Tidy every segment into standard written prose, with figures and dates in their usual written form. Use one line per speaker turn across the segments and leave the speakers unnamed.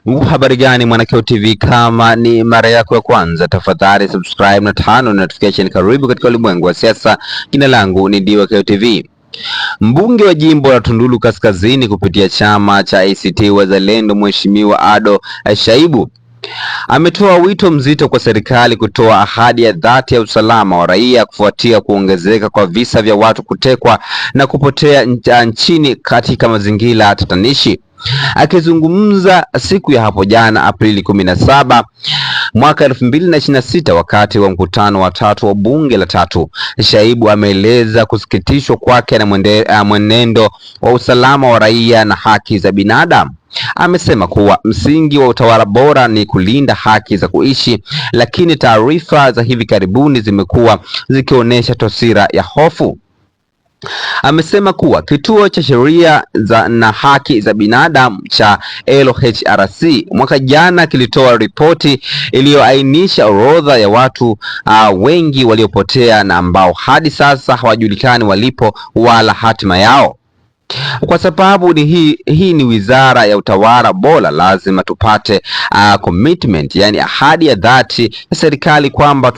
Habari gani Mwanakyeo TV, kama ni mara yako ya kwanza tafadhali subscribe na turn notification. Karibu katika ulimwengu wa siasa. Jina langu ni Mwanakyeo TV. Mbunge wa jimbo la Tunduru Kaskazini kupitia chama cha ACT Wazalendo Mheshimiwa Ado Shaibu ametoa wito mzito kwa serikali kutoa ahadi ya dhati ya usalama wa raia kufuatia kuongezeka kwa visa vya watu kutekwa na kupotea nchini katika mazingira tatanishi. Akizungumza siku ya hapo jana Aprili 17 mwaka 2026 wakati wa mkutano wa tatu wa bunge la tatu, Shaibu ameeleza kusikitishwa kwake na mwenendo wa usalama wa raia na haki za binadamu. Amesema kuwa msingi wa utawala bora ni kulinda haki za kuishi, lakini taarifa za hivi karibuni zimekuwa zikionyesha taswira ya hofu. Amesema kuwa kituo cha sheria na haki za binadamu cha LHRC mwaka jana kilitoa ripoti iliyoainisha orodha ya watu wengi waliopotea na ambao hadi sasa hawajulikani walipo wala hatima yao. Kwa sababu hii ni wizara ya utawala bora, lazima tupate commitment, yani ahadi ya dhati ya serikali kwamba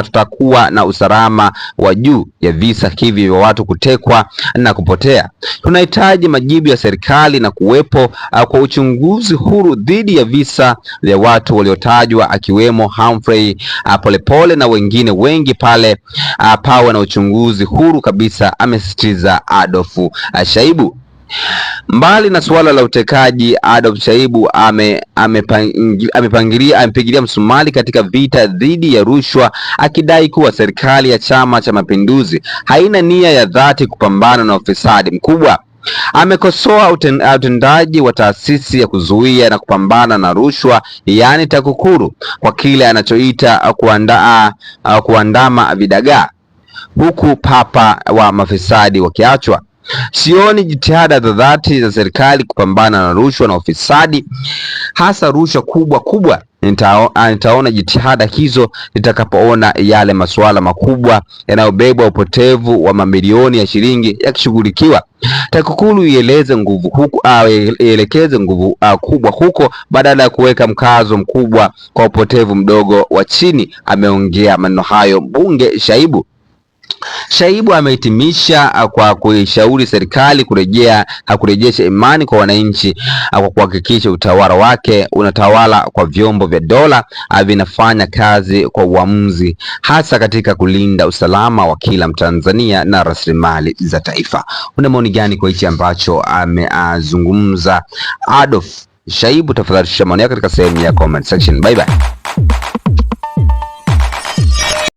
tutakuwa na usalama wa juu ya visa hivi vya watu kutekwa na kupotea. Tunahitaji majibu ya serikali na kuwepo kwa uchunguzi huru dhidi ya visa vya watu waliotajwa akiwemo Humphrey Polepole na wengine wengi pale pawe na uchunguzi huru kabisa, amesisitiza Adolf Shaibu. Mbali na suala la utekaji, Adolf Shaibu amepigilia msumari katika vita dhidi ya rushwa, akidai kuwa serikali ya Chama cha Mapinduzi haina nia ya dhati kupambana na ufisadi mkubwa. Amekosoa utendaji wa taasisi ya kuzuia na kupambana na rushwa, yaani TAKUKURU, kwa kile anachoita kuandama vidagaa, huku papa wa mafisadi wakiachwa. Sioni jitihada za dhati za serikali kupambana na rushwa na ufisadi, hasa rushwa kubwa. Nitaona jitihada hizo nitakapoona yale masuala makubwa yanayobeba upotevu wa mamilioni ya shilingi yakishughulikiwa. TAKUKURU ielekeze nguvu kubwa huko badala ya kuweka mkazo mkubwa kwa upotevu mdogo wa chini. Ameongea maneno hayo mbunge Shaibu. Shaibu amehitimisha kwa kuishauri serikali kurejesha imani kwa wananchi kwa kuhakikisha utawala wake unatawala kwa vyombo vya dola vinafanya kazi kwa uamuzi, hasa katika kulinda usalama wa kila Mtanzania na rasilimali za taifa. Una maoni gani kwa hichi ambacho amezungumza Adolf Shaibu? Tafadhali shusha maoni yako katika sehemu ya comment section. Bye bye.